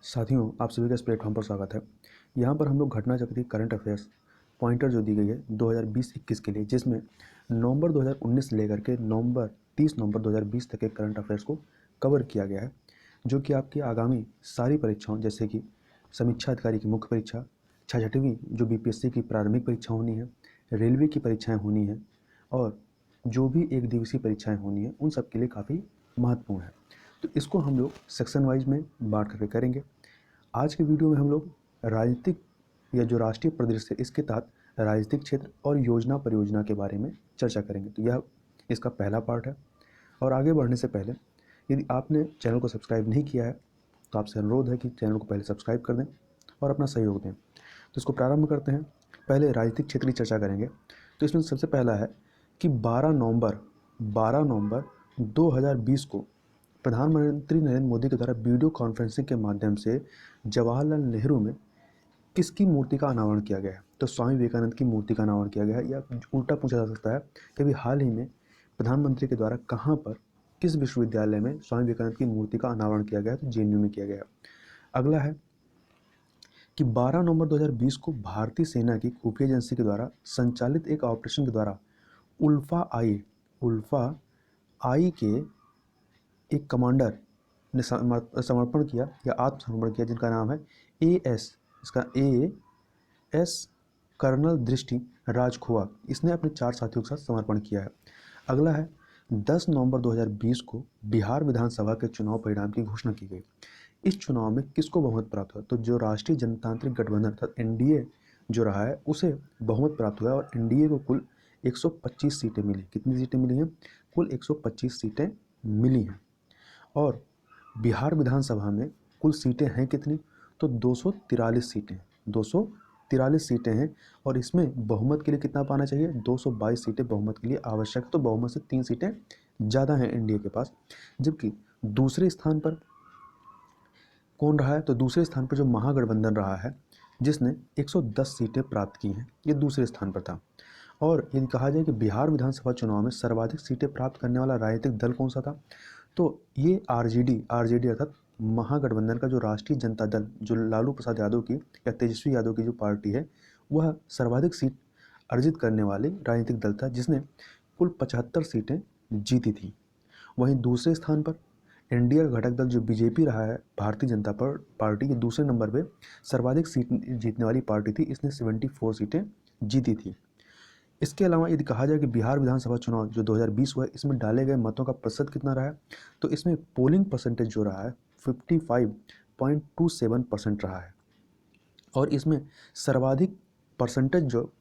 साथियों, आप सभी का इस प्लेटफॉर्म पर स्वागत है। यहाँ पर हम लोग घटना चक्री करंट अफेयर्स पॉइंटर जो दी गई है 2020-21 के लिए, जिसमें नवंबर 2019 से लेकर के 30 नवंबर 2020 तक के करंट अफेयर्स को कवर किया गया है, जो कि आपकी आगामी सारी परीक्षाओं जैसे कि समीक्षा अधिकारी की मुख्य परीक्षा, 66वीं जो बीपीएससी की प्रारंभिक परीक्षा होनी है, रेलवे की परीक्षाएँ होनी हैं और जो भी एक दिवसीय परीक्षाएँ होनी हैं, उन सब के लिए काफ़ी महत्वपूर्ण है। तो इसको हम लोग सेक्शन वाइज में बांट करके करेंगे। आज के वीडियो में हम लोग राजनीतिक या जो राष्ट्रीय परिदृश्य है इसके तहत राजनीतिक क्षेत्र और योजना परियोजना के बारे में चर्चा करेंगे। तो यह इसका पहला पार्ट है। और आगे बढ़ने से पहले यदि आपने चैनल को सब्सक्राइब नहीं किया है तो आपसे अनुरोध है कि चैनल को पहले सब्सक्राइब कर दें और अपना सहयोग दें। तो इसको प्रारंभ करते हैं। पहले राजनीतिक क्षेत्र की चर्चा करेंगे। तो इसमें सबसे पहला है कि 12 नवंबर 2020 को प्रधानमंत्री नरेंद्र मोदी के द्वारा वीडियो कॉन्फ्रेंसिंग के माध्यम से जवाहरलाल नेहरू में किसकी मूर्ति का अनावरण किया गया है? तो स्वामी विवेकानंद की मूर्ति का अनावरण किया गया है। या उल्टा पूछा जा सकता है कि अभी हाल ही में प्रधानमंत्री के द्वारा कहाँ पर, किस विश्वविद्यालय में स्वामी विवेकानंद की मूर्ति का अनावरण किया गया है? तो जेएनयू में किया गया है। अगला है कि 12 नवंबर 2020 को भारतीय सेना की खुफिया एजेंसी के द्वारा संचालित एक ऑपरेशन के द्वारा उल्फा आई के एक कमांडर ने समर्पण किया या आत्मसमर्पण किया, जिनका नाम है एएस कर्नल दृष्टि राजखुआ। इसने अपने 4 साथियों के साथ समर्पण किया है। अगला है 10 नवंबर 2020 को बिहार विधानसभा के चुनाव परिणाम की घोषणा की गई। इस चुनाव में किसको बहुमत प्राप्त हुआ? तो जो राष्ट्रीय जनतांत्रिक गठबंधन अर्थात एनडीए जो रहा है उसे बहुमत प्राप्त हुआ और एनडीए को कुल 125 सीटें मिली। कितनी सीटें मिली हैं? कुल 125 सीटें मिली हैं। और बिहार विधानसभा में कुल सीटें हैं कितनी? तो 243 सीटें 243 सीटें हैं। और इसमें बहुमत के लिए कितना पाना चाहिए? 222 सीटें बहुमत के लिए आवश्यक है। तो बहुमत से 3 सीटें ज़्यादा हैं एनडीए के पास। जबकि दूसरे स्थान पर कौन रहा है? तो दूसरे स्थान पर जो महागठबंधन रहा है, जिसने 110 सीटें प्राप्त की हैं, ये दूसरे स्थान पर था। और यदि कहा जाए कि बिहार विधानसभा चुनाव में सर्वाधिक सीटें प्राप्त करने वाला राजनीतिक दल कौन सा था, तो ये आरजेडी अर्थात महागठबंधन का जो राष्ट्रीय जनता दल, जो लालू प्रसाद यादव की या तेजस्वी यादव की जो पार्टी है, वह सर्वाधिक सीट अर्जित करने वाले राजनीतिक दल था, जिसने कुल 75 सीटें जीती थी। वहीं दूसरे स्थान पर एनडीए का घटक दल जो बीजेपी रहा है, भारतीय जनता पार्टी के दूसरे नंबर पे सर्वाधिक सीट जीतने वाली पार्टी थी। इसने 74 सीटें जीती थी। इसके अलावा यदि कहा जाए कि बिहार विधानसभा चुनाव जो 2020 हुआ है, इसमें डाले गए मतों का प्रतिशत कितना रहा है, तो इसमें पोलिंग परसेंटेज जो रहा है 55.27% रहा है। और इसमें सर्वाधिक परसेंटेज जो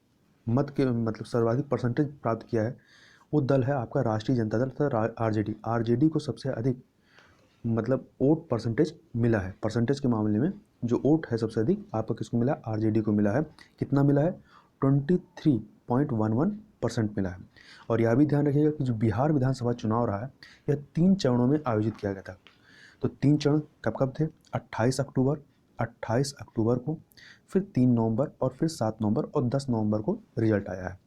मत के मतलब सर्वाधिक परसेंटेज प्राप्त किया है वो दल है आपका राष्ट्रीय जनता दल तथा आरजेडी को सबसे अधिक मतलब वोट परसेंटेज मिला है। परसेंटेज के मामले में जो वोट है सबसे अधिक आपका किसको मिला? आरजेडी को मिला है। कितना मिला है? 23.11% मिला है। और यह भी ध्यान रखिएगा कि जो बिहार विधानसभा चुनाव रहा है यह 3 चरणों में आयोजित किया गया था। तो 3 चरण कब कब थे? 28 अक्टूबर को, फिर 3 नवंबर और फिर 7 नवंबर और 10 नवंबर को रिजल्ट आया है।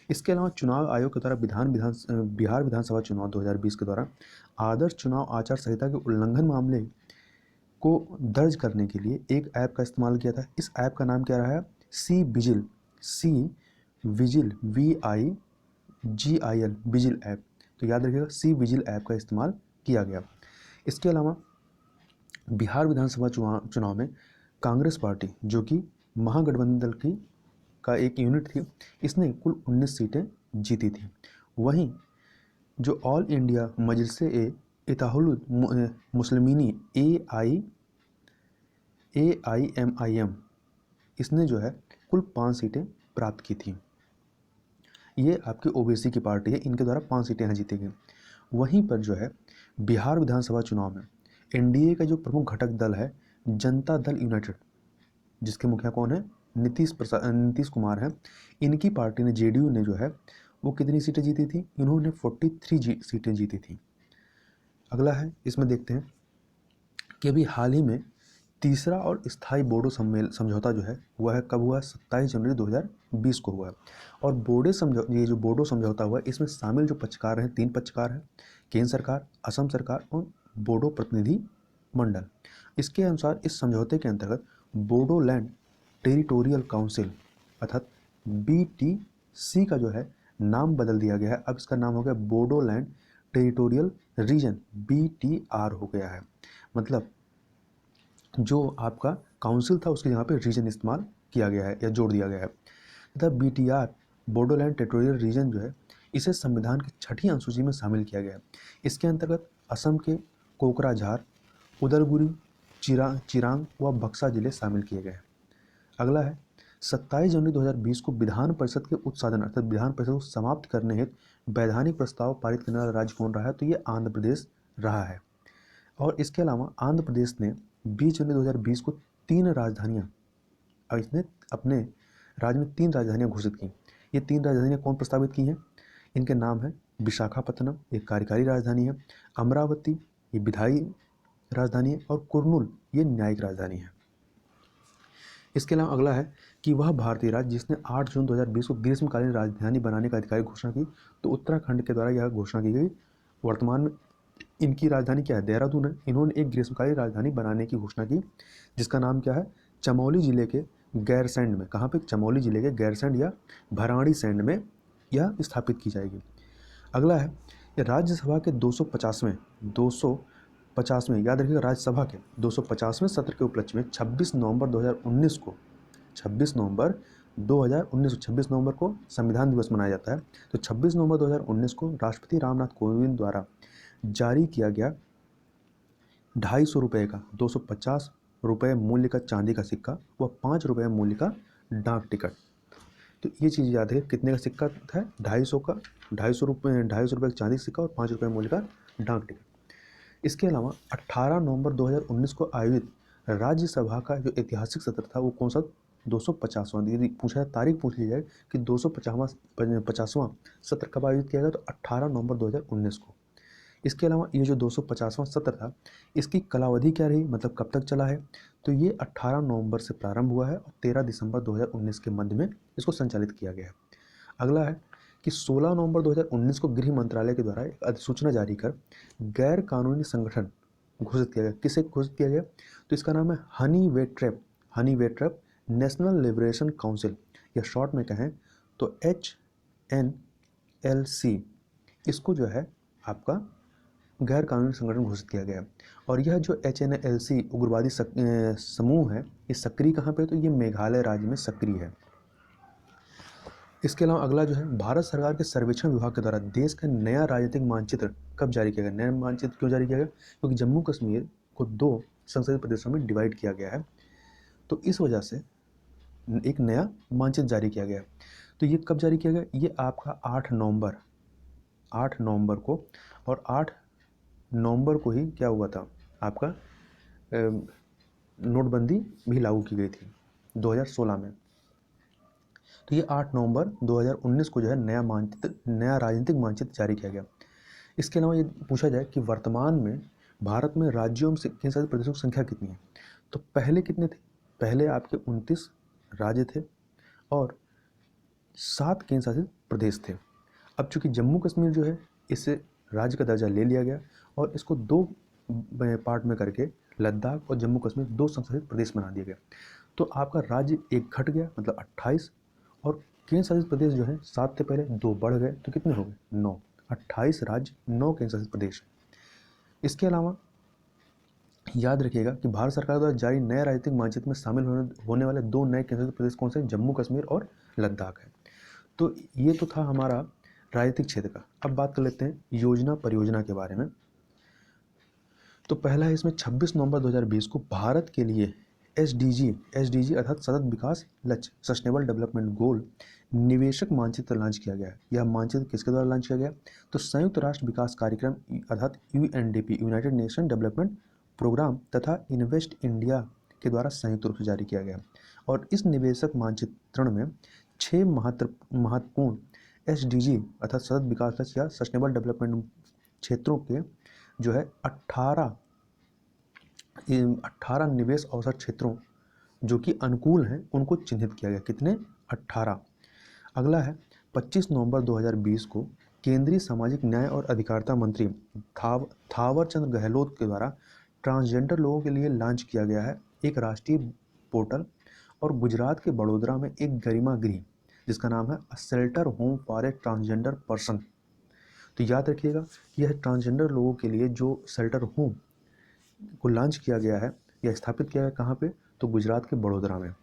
इसके अलावा चुनाव आयोग के द्वारा बिहार विधानसभा चुनाव 2020 के दौरान आदर्श चुनाव आचार संहिता के उल्लंघन मामले को दर्ज करने के लिए एक ऐप का इस्तेमाल किया था। इस ऐप का नाम क्या रहा है? C vigil VIGIL vigil app. तो याद रखिएगा सी विजिल ऐप का इस्तेमाल किया गया। इसके अलावा बिहार विधानसभा चुनाव में कांग्रेस पार्टी जो कि महागठबंधन दल की का एक यूनिट थी, इसने कुल 19 सीटें जीती थी। वहीं जो ऑल इंडिया मजलिस इत्तेहादुल मुस्लिमीन AIMIM इसने जो है कुल 5 सीटें प्राप्त की थी। ये आपकी ओबीसी की पार्टी है, इनके द्वारा 5 सीटें यहाँ जीती गई। वहीं पर जो है बिहार विधानसभा चुनाव में एनडीए का जो प्रमुख घटक दल है जनता दल यूनाइटेड, जिसके मुखिया कौन है? नीतीश कुमार हैं। इनकी पार्टी ने जेडीयू ने जो है वो कितनी सीटें जीती थी? इन्होंने 43 सीटें जीती थी। अगला है, इसमें देखते हैं कि अभी हाल ही में तीसरा और स्थायी बोडो समझौता जो है वह है कब हुआ? 27 जनवरी 2020 को हुआ है। और ये जो बोडो समझौता हुआ है, इसमें शामिल जो पक्षकार हैं, 3 पक्षकार हैं, केंद्र सरकार, असम सरकार और बोडो प्रतिनिधि मंडल। इसके अनुसार इस समझौते के अंतर्गत बोडोलैंड टेरिटोरियल काउंसिल अर्थात BTC का जो है नाम बदल दिया गया है। अब इसका नाम हो गया बोडोलैंड टेरिटोरियल रीजन, BTR हो गया है। मतलब जो आपका काउंसिल था उसकी जगह पे रीजन इस्तेमाल किया गया है या जोड़ दिया गया है। तथा BTR बोडोलैंड टेरिटोरियल रीजन जो है इसे संविधान की 6ठी अनुसूची में शामिल किया गया है। इसके अंतर्गत असम के कोकराझार, उदलगुरी, चिरांग व बक्सा जिले शामिल किए गए हैं। अगला है 27 जनवरी 2020 को विधान परिषद के उत्साधन अर्थात विधान परिषद को समाप्त करने हेतु वैधानिक प्रस्ताव पारित करने वाला राज्य कौन रहा है? तो ये आंध्र प्रदेश रहा है। और इसके अलावा आंध्र प्रदेश ने 20 जनवरी 2020 को 3 राजधानियाँ इसने अपने राज्य में 3 राजधानियाँ घोषित की। ये 3 राजधानियाँ कौन प्रस्तावित की हैं? इनके नाम है विशाखापत्तनम, ये कार्यकारी राजधानी है, अमरावती ये विधायी राजधानी है, और कुर्नूल ये न्यायिक राजधानी है। इसके अलावा अगला है कि वह भारतीय राज्य जिसने 8 जून 2020 को ग्रीष्मकालीन राजधानी बनाने का अधिकार घोषणा की, तो उत्तराखंड के द्वारा यह घोषणा की गई। वर्तमान में इनकी राजधानी क्या है? देहरादून है। इन्होंने एक ग्रीष्मकालीन राजधानी बनाने की घोषणा की जिसका नाम क्या है? चमोली जिले के गैरसैंड में। कहाँ पे? चमोली जिले के गैरसैंड या भराड़ीसैंड में यह स्थापित की जाएगी। अगला है राज्यसभा के 250वें याद रखिएगा, राज्यसभा के 250वें सत्र के उपलक्ष्य में 26 नवंबर 2019 को संविधान दिवस मनाया जाता है। तो 26 नवंबर 2019 को राष्ट्रपति रामनाथ कोविंद द्वारा जारी किया गया 250 रुपये का 250 रुपये मूल्य का चांदी का सिक्का व 5 रुपये मूल्य का डाक टिकट। तो ये चीज़ याद है, कितने का सिक्का था? 250 का, 250 रुपये का चांदी का सिक्का और 5 रुपये मूल्य का डाक टिकट। इसके अलावा 18 नवंबर 2019 को आयोजित राज्यसभा का जो ऐतिहासिक सत्र था वो कौन सा? 250वां। यदि पूछा तारीख पूछ ली जाए कि 250वां सत्र कब आयोजित किया गया, तो 18 नवंबर 2019 को। इसके अलावा ये जो 250वां सत्र था इसकी कालावधि क्या रही, मतलब कब तक चला है? तो ये 18 नवंबर से प्रारंभ हुआ है और 13 दिसंबर 2019 के मध्य में इसको संचालित किया गया है। अगला है कि 16 नवंबर 2019 को गृह मंत्रालय के द्वारा एक अधिसूचना जारी कर गैर कानूनी संगठन घोषित किया गया। किसे घोषित किया गया? तो इसका नाम है हनी वे ट्रैप नेशनल लिबरेशन काउंसिल, या शॉर्ट में कहें तो HNLC। इसको जो है आपका गैर कानूनी संगठन घोषित किया गया। और यह जो HNLC उग्रवादी समूह है ये सक्रिय कहाँ पे? तो ये मेघालय राज्य में सक्रिय है। इसके अलावा अगला जो है भारत सरकार के सर्वेक्षण विभाग के द्वारा देश का नया राजनीतिक मानचित्र कब जारी किया गया? नया मानचित्र क्यों जारी किया गया? क्योंकि जम्मू कश्मीर को 2 संसदीय प्रदेशों में डिवाइड किया गया है, तो इस वजह से एक नया मानचित्र जारी किया गया। तो ये कब जारी किया गया? ये आपका 8 नवंबर को, और 8 नवंबर को ही क्या हुआ था आपका नोटबंदी भी लागू की गई थी 2016 में। तो ये 8 नवंबर 2019 को जो है नया राजनीतिक मानचित्र जारी किया गया। इसके अलावा ये पूछा जाए कि वर्तमान में भारत में राज्यों में केंद्र शासित प्रदेशों की संख्या कितनी है, तो पहले कितने थे? पहले आपके 29 राज्य थे और 7 केंद्र शासित प्रदेश थे। अब चूंकि जम्मू कश्मीर जो है इससे राज्य का दर्जा ले लिया गया और इसको 2 पार्ट में करके लद्दाख और जम्मू कश्मीर 2 संशासित प्रदेश बना दिया गया। तो आपका राज्य एक घट गया, मतलब 28, और केंद्र शासित प्रदेश जो है 7 से पहले 2 बढ़ गए, तो कितने हो गए? 9। 28 राज्य, 9 केंद्र शासित प्रदेश। इसके अलावा याद रखिएगा कि भारत सरकार द्वारा जारी नए राजनीतिक मानचित्र में शामिल होने वाले 2 नए केंद्र शासित प्रदेश कौन से? जम्मू कश्मीर और लद्दाख है। तो ये तो था हमारा राजनीतिक क्षेत्र का। अब बात कर लेते हैं योजना परियोजना के बारे में। तो पहला है इसमें 26 नवंबर 2020 को भारत के लिए SDG अर्थात सतत विकास लक्ष्य सस्टेनेबल डेवलपमेंट गोल निवेशक मानचित्र लॉन्च किया गया। यह मानचित्र किसके द्वारा लॉन्च किया गया? तो संयुक्त राष्ट्र विकास कार्यक्रम अर्थात UNDP United Nation Development Programme तथा इन्वेस्ट इंडिया के द्वारा संयुक्त रूप से जारी किया गया। और इस निवेशक मानचित्रण में 6 महत्वपूर्ण SDG अर्थात सतत विकास लक्ष्य या सस्टेनेबल डेवलपमेंट क्षेत्रों के जो है 18 निवेश अवसर क्षेत्रों जो कि अनुकूल हैं उनको चिन्हित किया गया। कितने? 18। अगला है 25 नवंबर 2020 को केंद्रीय सामाजिक न्याय और अधिकारिता मंत्री थावर चंद गहलोत के द्वारा ट्रांसजेंडर लोगों के लिए लॉन्च किया गया है एक राष्ट्रीय पोर्टल, और गुजरात के बड़ोदरा में एक गरिमा गृह जिसका नाम है a shelter home for a transgender person. तो याद रखिएगा कि यह ट्रांसजेंडर लोगों के लिए जो शेल्टर होम को लॉन्च किया गया है या स्थापित किया गया कहाँ पे, तो गुजरात के बड़ोदरा में।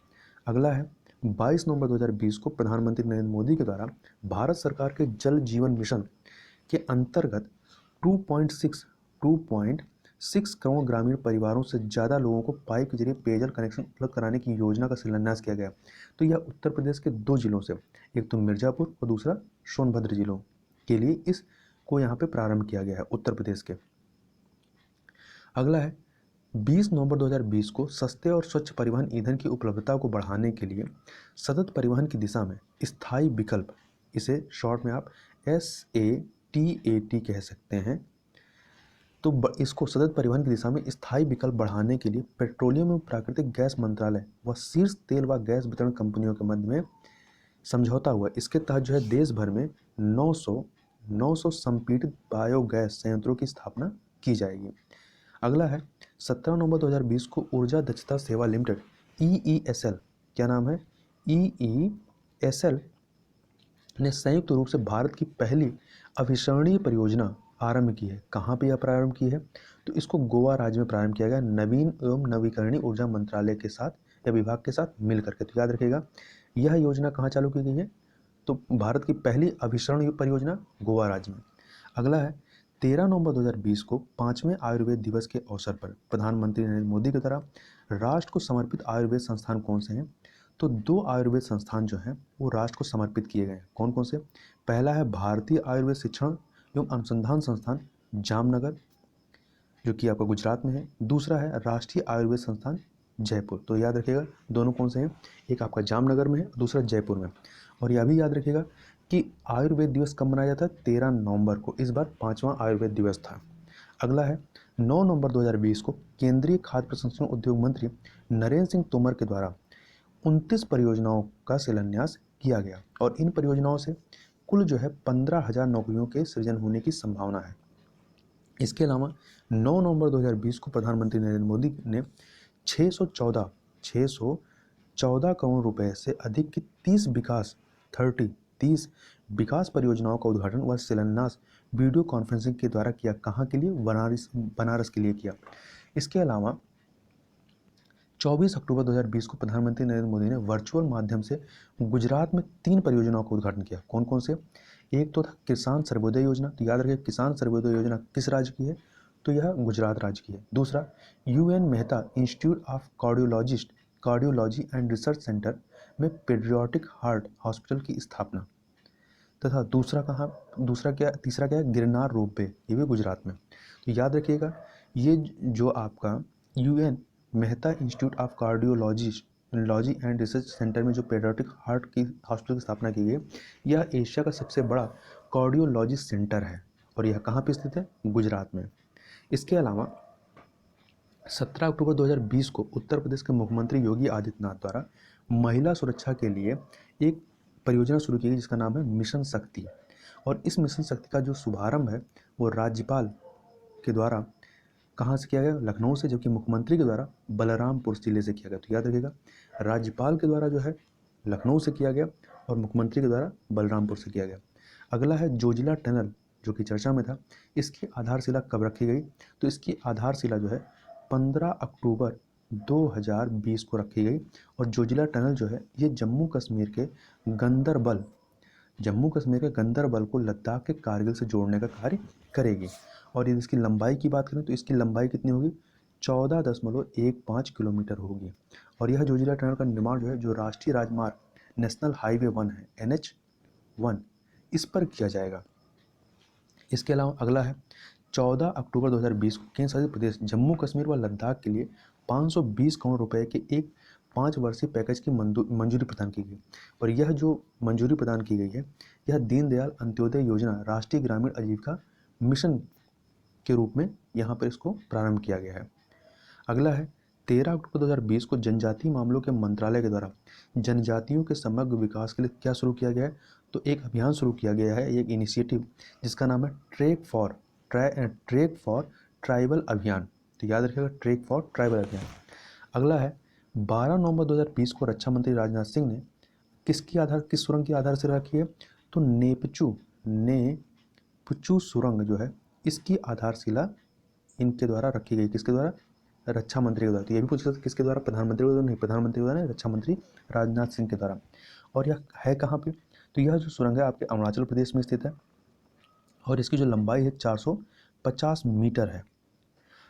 अगला है 22 नवंबर 2020 को प्रधानमंत्री नरेंद्र मोदी के द्वारा भारत सरकार के जल जीवन मिशन के अंतर्गत 2.6 करोड़ ग्रामीण परिवारों से ज़्यादा लोगों को पाइप के जरिए पेयजल कनेक्शन उपलब्ध कराने की योजना का शिलान्यास किया गया। तो यह उत्तर प्रदेश के 2 जिलों से, एक तो मिर्ज़ापुर और दूसरा सोनभद्र जिलों के लिए इसको यहाँ पे प्रारंभ किया गया है उत्तर प्रदेश के। अगला है 20 नवंबर 2020 को सस्ते और स्वच्छ परिवहन ईंधन की उपलब्धता को बढ़ाने के लिए सतत परिवहन की दिशा में स्थायी विकल्प, इसे शॉर्ट में आप SATAT कह सकते हैं। तो इसको सतत परिवहन की दिशा में स्थायी विकल्प बढ़ाने के लिए पेट्रोलियम एवं प्राकृतिक गैस मंत्रालय व शीर्ष तेल व गैस वितरण कंपनियों के मध्य में समझौता हुआ। इसके तहत जो है देश भर में 900 संपीड़ित बायोगैस संयंत्रों की स्थापना की जाएगी। अगला है 17 नवंबर 2020 को ऊर्जा दक्षता सेवा लिमिटेड EESL, क्या नाम है, EESL ने संयुक्त रूप से भारत की पहली अभिसरणीय परियोजना आरंभ की है। कहाँ पे यह प्रारंभ की है, तो इसको गोवा राज्य में प्रारंभ किया गया नवीन एवं नवीकरणीय ऊर्जा मंत्रालय के साथ या विभाग के साथ मिल करके। तो याद रखिएगा यह योजना कहाँ चालू की गई है, तो भारत की पहली अभिसरण परियोजना गोवा राज्य में। अगला है 13 नवंबर 2020 को 5वें आयुर्वेद दिवस के अवसर पर प्रधानमंत्री नरेंद्र मोदी की तरफ राष्ट्र को समर्पित आयुर्वेद संस्थान कौन से हैं, तो 2 आयुर्वेद संस्थान जो हैं वो राष्ट्र को समर्पित किए गए हैं। कौन कौन से, पहला है भारतीय आयुर्वेद शिक्षण एवं अनुसंधान संस्थान जामनगर जो कि आपका गुजरात में है, दूसरा है राष्ट्रीय आयुर्वेद संस्थान जयपुर। तो याद रखिएगा दोनों कौन से हैं, एक आपका जामनगर में है, दूसरा जयपुर में। और यह भी याद रखिएगा कि आयुर्वेद दिवस कब मनाया जाता है, 13 नवंबर को। इस बार 5वां आयुर्वेद दिवस था। अगला है 9 नवंबर 2020 को केंद्रीय खाद्य प्रसंस्करण उद्योग मंत्री नरेंद्र सिंह तोमर के द्वारा 29 परियोजनाओं का शिलान्यास किया गया, और इन परियोजनाओं से कुल जो है 15,000 नौकरियों के सृजन होने की संभावना है। इसके अलावा 9 नवंबर 2020 को प्रधानमंत्री नरेंद्र मोदी ने 614 करोड़ रुपए से अधिक की 30 विकास परियोजनाओं का उद्घाटन व शिलान्यास वीडियो कॉन्फ्रेंसिंग के द्वारा किया। कहाँ के लिए, बनारस के लिए किया। इसके अलावा 24 अक्टूबर 2020 को प्रधानमंत्री नरेंद्र मोदी ने वर्चुअल माध्यम से गुजरात में 3 परियोजनाओं का उद्घाटन किया। कौन कौन से, एक तो था किसान सर्वोदय योजना। तो याद रखिए किसान सर्वोदय योजना किस राज्य की है, तो यह गुजरात राज्य की है। दूसरा UN Mehta institute of cardiology and research centre में पेडियाट्रिक हार्ट हॉस्पिटल की स्थापना। तथा तीसरा क्या है, गिरनार रोपवे, ये भी गुजरात में। तो याद रखिएगा ये जो आपका UN Mehta institute of cardiology and research centre में जो पेडियाट्रिक हार्ट की हॉस्पिटल की स्थापना की गई, यह एशिया का सबसे बड़ा कार्डियोलॉजी सेंटर है, और यह कहाँ पे स्थित है, गुजरात में। इसके अलावा 17 अक्टूबर 2020 को उत्तर प्रदेश के मुख्यमंत्री योगी आदित्यनाथ द्वारा महिला सुरक्षा के लिए एक परियोजना शुरू की गई जिसका नाम है मिशन शक्ति। और इस मिशन शक्ति का जो शुभारंभ है वो राज्यपाल के द्वारा कहाँ से किया गया, लखनऊ से, जबकि मुख्यमंत्री के द्वारा बलरामपुर जिले से किया गया। तो याद रखिएगा राज्यपाल के द्वारा जो है लखनऊ से किया गया और मुख्यमंत्री के द्वारा बलरामपुर से किया गया। अगला है जोजिला टनल जो कि चर्चा में था, इसकी आधारशिला कब रखी गई, तो इसकी आधारशिला जो है 15 अक्टूबर 2020 को रखी गई। और जोजिला टनल जो है ये जम्मू कश्मीर के गंदरबल को लद्दाख के कारगिल से जोड़ने का कार्य करेगी। और यदि इसकी लंबाई की बात करें तो इसकी लंबाई कितनी होगी, 14.15 किलोमीटर होगी। और यह जोजिला टनल का निर्माण जो है जो राष्ट्रीय राजमार्ग नेशनल हाईवे 1 है NH1 इस पर किया जाएगा। इसके अलावा अगला है 14 अक्टूबर 2020 को केंद्र शासित प्रदेश जम्मू कश्मीर व लद्दाख के लिए 520 करोड़ रुपए के एक 5 वर्षीय पैकेज की मंजूरी प्रदान की गई। और यह जो मंजूरी प्रदान की गई है यह दीनदयाल अंत्योदय योजना राष्ट्रीय ग्रामीण आजीविका मिशन के रूप में यहाँ पर इसको प्रारंभ किया गया है। अगला है 13 अक्टूबर 2020 को जनजातीय मामलों के मंत्रालय के द्वारा जनजातियों के समग्र विकास के लिए क्या शुरू किया गया है, तो एक अभियान शुरू किया गया है, एक इनिशिएटिव जिसका नाम है ट्रैक फॉर ट्राइबल अभियान। तो याद रखिएगा ट्रैक फॉर ट्राइबल अभियान। अगला है 12 नवंबर 2020 को रक्षा मंत्री राजनाथ सिंह ने किस सुरंग की आधारशिला रखी है? तो नेपचू सुरंग जो है इसकी आधारशिला इनके द्वारा रखी गई। किसके द्वारा? रक्षा मंत्री के द्वारा। तो ये भी पूछ सकते किसके द्वारा? प्रधानमंत्री के द्वारा? नहीं, प्रधानमंत्री के द्वारा नहीं, रक्षा मंत्री राजनाथ सिंह के द्वारा। और यह है कहाँ पे? तो यह जो सुरंग है आपके अरुणाचल प्रदेश में स्थित है और इसकी जो लंबाई है 450 मीटर है।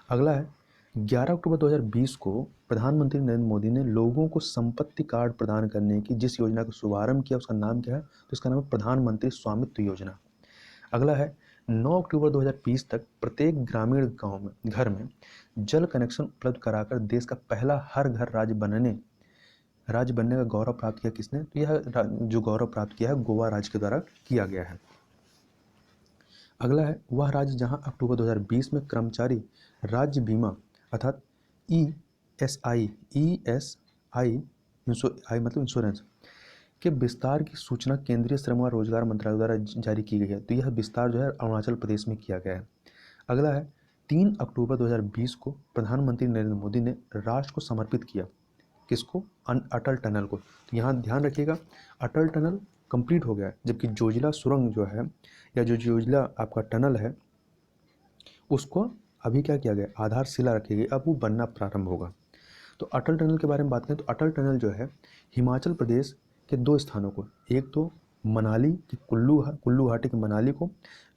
अगला है 11 अक्टूबर 2020 को प्रधानमंत्री नरेंद्र मोदी ने लोगों को संपत्ति कार्ड प्रदान करने की जिस योजना का शुभारंभ किया उसका नाम क्या है? तो इसका नाम है प्रधानमंत्री स्वामित्व योजना। अगला है 9 अक्टूबर 2020 तक प्रत्येक ग्रामीण गांव में घर में जल कनेक्शन उपलब्ध कराकर देश का पहला हर घर राज्य बनने का गौरव प्राप्त किया। किसने? तो यह जो गौरव प्राप्त किया है गोवा राज्य के द्वारा किया गया है। अगला है वह राज्य जहां अक्टूबर 2020 में कर्मचारी राज्य बीमा अर्थात ESI मतलब इंश्योरेंस के विस्तार की सूचना केंद्रीय श्रम और रोजगार मंत्रालय द्वारा जारी की गई है। तो यह विस्तार जो है अरुणाचल प्रदेश में किया गया है। अगला है 3 अक्टूबर 2020 को प्रधानमंत्री नरेंद्र मोदी ने राष्ट्र को समर्पित किया। किसको? अटल टनल को। तो यहाँ ध्यान रखिएगा अटल टनल कंप्लीट हो गया है, जबकि जोजिला सुरंग जो है या जो जोजिला आपका टनल है उसको अभी क्या किया गया? आधारशिला रखी गई, अब वो बनना प्रारंभ होगा। तो अटल टनल के बारे में बात करें तो अटल टनल जो है हिमाचल प्रदेश के 2 स्थानों को, एक तो मनाली की कुल्लू घाटी के मनाली को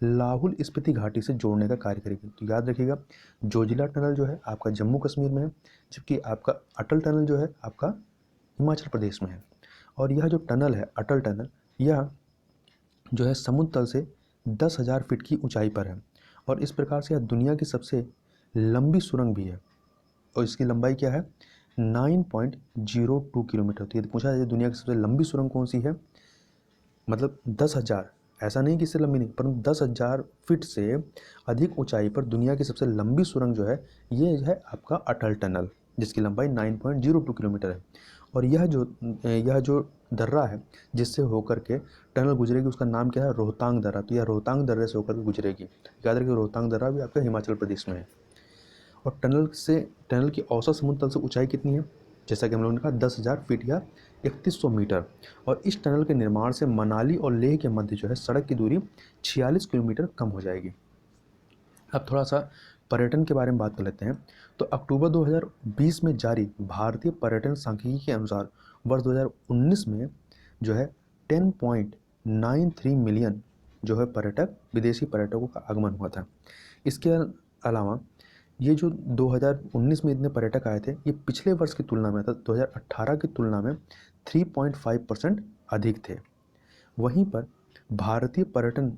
लाहौल स्पीति घाटी से जोड़ने का कार्य करेगी। तो याद रखिएगा जोजिला टनल जो है आपका जम्मू कश्मीर में है, जबकि आपका अटल टनल जो है आपका हिमाचल प्रदेश में है। और यह जो टनल है अटल टनल यह जो है समुद्र तल से 10,000 फीट की ऊंचाई पर है और इस प्रकार से यह दुनिया की सबसे लंबी सुरंग भी है और इसकी लंबाई क्या है? 9.02 किलोमीटर। तो ये पूछा जाए दुनिया की सबसे लंबी सुरंग कौन सी है? मतलब 10,000, ऐसा नहीं कि इससे लंबी नहीं, परंतु 10,000 फीट से अधिक ऊंचाई पर दुनिया की सबसे लंबी सुरंग जो है ये है आपका अटल टनल, जिसकी लंबाई 9.02 किलोमीटर है। और यह जो दर्रा है जिससे होकर के टनल गुजरेगी उसका नाम क्या है? रोहतांग दर्रा। तो यह रोहतांग दर्रे से होकर के गुजरेगी। याद रखिए रोहतांग दर्रा भी आपका हिमाचल प्रदेश में है। और टनल की औसत समुद्र तल से ऊंचाई कितनी है? जैसा कि हम लोगों ने कहा 10,000 फीट या 3100 मीटर। और इस टनल के निर्माण से मनाली और लेह के मध्य जो है सड़क की दूरी 46 किलोमीटर कम हो जाएगी। अब थोड़ा सा पर्यटन के बारे में बात कर लेते हैं। तो अक्टूबर 2020 में जारी भारतीय पर्यटन सांख्यिकी के अनुसार वर्ष 2019 में जो है 10.93 मिलियन जो है विदेशी पर्यटकों का आगमन हुआ था। इसके अलावा ये जो 2019 में इतने पर्यटक आए थे ये पिछले वर्ष की तुलना में 2018 की तुलना में 3.5% अधिक थे। वहीं पर भारतीय पर्यटन